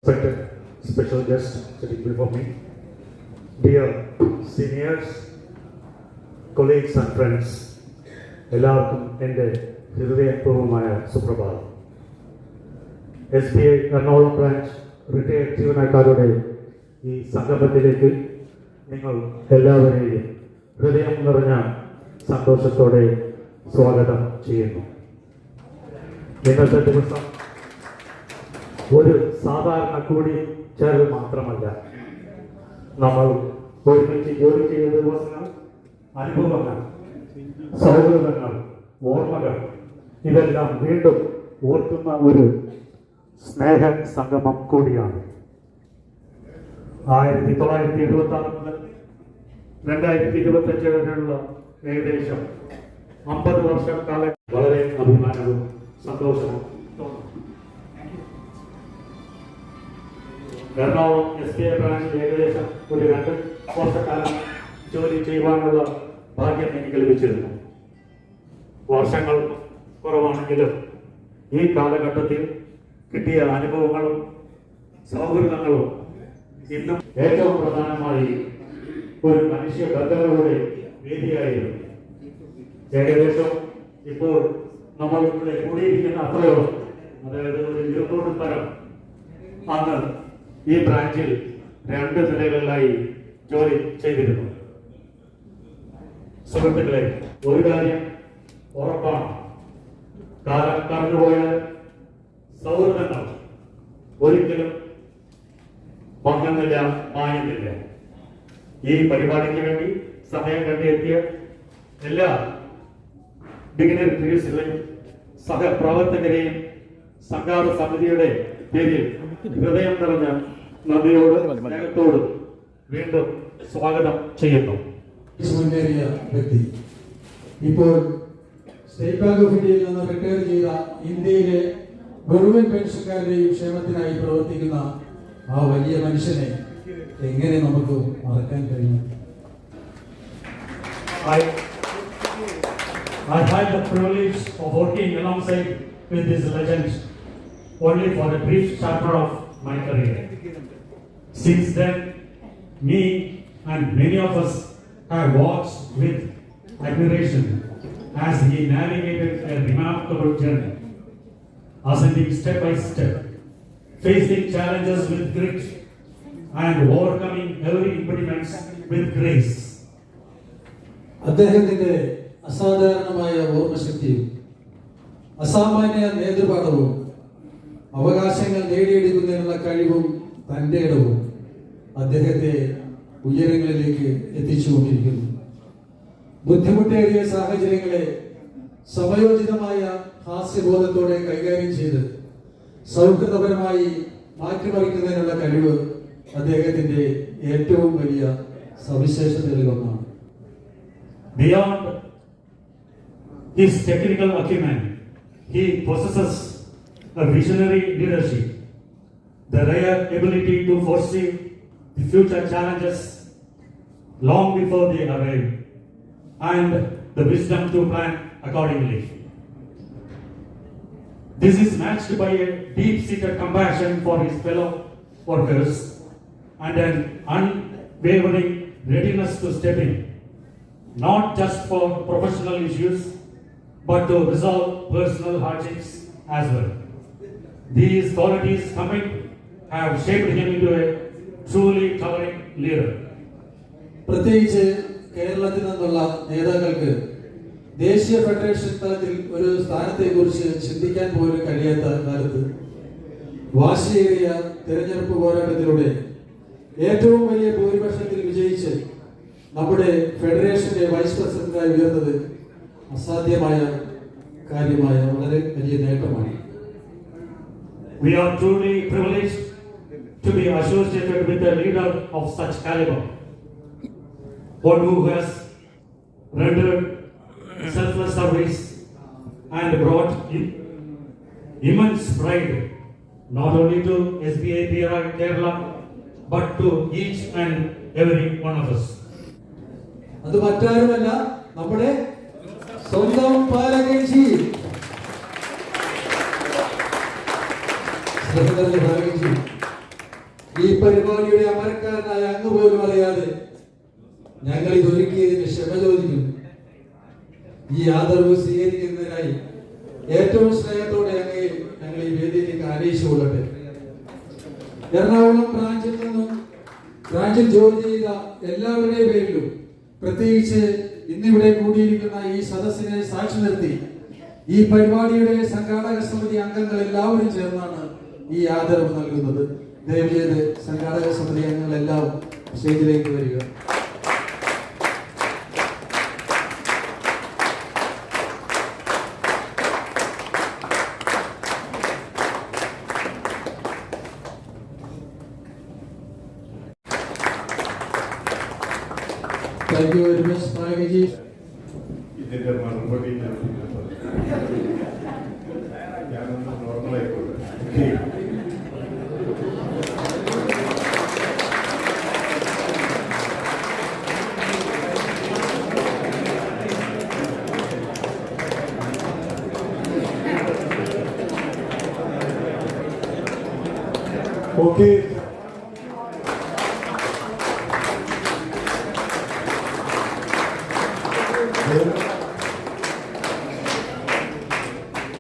Respected special guest sitting before me, dear seniors, colleagues and friends, എല്ലാവർക്കും എൻ്റെ ഹൃദയപൂർവമായ സുപ്രഭാതം. SBI Ernakulam branch retired ജീവനക്കാരുടെ ഈ സംഗമത്തിലേക്ക് നിങ്ങൾ എല്ലാവരെയും ഹൃദയം നിറഞ്ഞ സന്തോഷത്തോടെ സ്വാഗതം ചെയ്യുന്നു. ഇന്നത്തെ ദിവസം ഒരു സാധാരണ കൂടിച്ചേരൽ മാത്രമല്ല, നമ്മൾ ഒരുമിച്ച് ജോലി ചെയ്ത ദിവസങ്ങൾ, അനുഭവങ്ങൾ, സൗഹൃദങ്ങൾ, ഓർമ്മകൾ ഇതെല്ലാം വീണ്ടും ഓർക്കുന്ന ഒരു സ്നേഹ സംഗമം കൂടിയാണ്. 1976 മുതൽ 2025 വരെയുള്ള ഏകദേശം 50 വർഷക്കാലം വളരെ അഭിമാനവും സന്തോഷവും തോന്നുന്നു. എറണാകുളം SBI ബ്രാഞ്ചിൽ ഏകദേശം ഒരു 2 വർഷക്കാലം ജോലി ചെയ്യുവാനുള്ള ഭാഗ്യം എനിക്ക് ലഭിച്ചിരുന്നു. വർഷങ്ങൾ കുറവാണെങ്കിലും ഈ കാലഘട്ടത്തിൽ കിട്ടിയ അനുഭവങ്ങളും സൗഹൃദങ്ങളും ഇന്നും ഏറ്റവും പ്രധാനമായി ഒരു മനുഷ്യ ബന്ധങ്ങളുടെ വേദിയായിരുന്നു. ഏകദേശം ഇപ്പോൾ നമ്മൾ ഇവിടെ കൂടിയിരിക്കുന്ന അത്രയോളം, അതായത് ഒരു 200 പരം അന്ന് ഈ ബ്രാഞ്ചിൽ 2 നിലകളിലായി ജോലി ചെയ്തിരുന്നു. സുഹൃത്തുക്കളെ, ഒരു കാര്യം ഉറപ്പാണ്, കാലം കടന്നുപോയാൽ സൗഹൃദങ്ങൾ ഒരിക്കലും മങ്ങുന്നില്ല, മായുന്നില്ല. ഈ പരിപാടിക്ക് വേണ്ടി സമയം കണ്ടെത്തിയ എല്ലാ ഡിഗ്നിറ്ററീസിലെയും സഹപ്രവർത്തകരെയും സംഘാടക സമിതിയുടെ പേരിൽ ഹൃദയം നിറഞ്ഞ നന്ദിയോട് സ്നേഹത്തോട് വീണ്ടും സ്വാഗതം ചെയ്യുന്നു. മുന്നേറിയ വ്യക്തി, ഇപ്പോൾ സ്റ്റേറ്റ് ബാങ്ക് ഓഫ് ഇന്ത്യയിൽ നിന്ന് റിട്ടയർ ചെയ്ത ഇന്ത്യയിലെ മുഴുവൻ പെൻഷൻകാരുടെയും ക്ഷേമത്തിനായി പ്രവർത്തിക്കുന്ന ആ വലിയ മനുഷ്യനെ എങ്ങനെ നമുക്ക് മറക്കാൻ കഴിയും? I had the privilege of working alongside with this legend only for a brief chapter of my career. Since then, me and many of us have watched with admiration as he navigated a remarkable journey, ascending step by step, facing challenges with grit and overcoming every impediment with grace. അദ്ദേഹത്തിന്റെ അസാധാരണമായ ഓർമ്മശക്തിയും അസാമാന്യ നേതൃപാഠവും അവകാശങ്ങൾ നേടിയെടുക്കുന്നതിനുള്ള കഴിവും തന്റെ ഇടവും അദ്ദേഹത്തെ ഉയരങ്ങളിലേക്ക് എത്തിച്ചുകൊണ്ടിരിക്കുന്നു. ബുദ്ധിമുട്ടേറിയ സാഹചര്യങ്ങളെ സമയോചിതമായ ഹാസ്യബോധത്തോടെ കൈകാര്യം ചെയ്ത് സൗഹൃദപരമായി മാറ്റിമറിക്കുന്നതിനുള്ള കഴിവ് അദ്ദേഹത്തിന്റെ ഏറ്റവും വലിയ സവിശേഷതകളിലൊന്നാണ്. Beyond his technical acumen, he possesses a visionary leadership, the rare ability to foresee the future challenges long before they arrive, and the wisdom to plan accordingly. This is matched by a deep-seated compassion for his fellow workers and an unwavering readiness to step in, not just for professional issues, but to resolve personal hardships as well. These qualities combined have shaped him into a truly towering leader. പ്രത്യേകിച്ച് കേരളത്തിൽ നിന്നുള്ള നേതാക്കൾക്ക് ദേശീയ federation തലത്തിൽ ഒരു സ്ഥാനത്തെക്കുറിച്ച് ചിന്തിക്കാൻ പോലും കഴിയാത്ത കാലത്ത് വാശിയേറിയ തെരഞ്ഞെടുപ്പ് പോരാട്ടത്തിലൂടെ ഏറ്റവും വലിയ ഭൂരിപക്ഷത്തിൽ വിജയിച്ച് നമ്മുടെ ഫെഡറേഷന്റെ വൈസ് പ്രസിഡന്റായി ഉയർന്നത് അസാധ്യമായ കാര്യമായ വളരെ വലിയ നേട്ടമാണ്. We are truly privileged to be associated with a leader of such caliber, one who has rendered selfless service and brought immense pride not only to SBI Kerala but to each and every one of us. അത് മറ്റാരുമല്ല, നമ്മുടെ സ്വന്തം പാലകേശി. ഈ പരിപാടിയുടെ അമരക്കാരനായ അങ്ങ് പോലും അറിയാതെ ഞങ്ങൾ ഇതൊരുക്കിയതിന് ക്ഷമ ചോദിക്കുന്നു. ഈ ആദരവ് സ്വീകരിക്കുന്നതിനായി ഏറ്റവും സ്നേഹത്തോടെ ഞങ്ങൾ ഈ വേദിയിലേക്ക് ആനയിച്ചു കൊള്ളട്ടെ. എറണാകുളം ബ്രാഞ്ചിൽ ജോലി ചെയ്ത എല്ലാവരുടെയും പേരിലും പ്രത്യേകിച്ച് ഇന്നിവിടെ കൂടിയിരിക്കുന്ന ഈ സദസ്സിനെ സാക്ഷി നിർത്തി ഈ പരിപാടിയുടെ സംഘാടക സമിതി അംഗങ്ങൾ എല്ലാവരും ചേർന്നാണ് ഈ ആദരവ് നൽകുന്നത്. ദയവ് ചെയ്ത് സംഘാടക സമിതി അംഗങ്ങളെല്ലാം സ്റ്റേജിലേക്ക് വരിക. Thank you very much, Nagaji. ഇതിന്റെ മറുപടി ഞാനൊന്ന് നോർമലായിക്കോട്ടെ. ഓക്കെ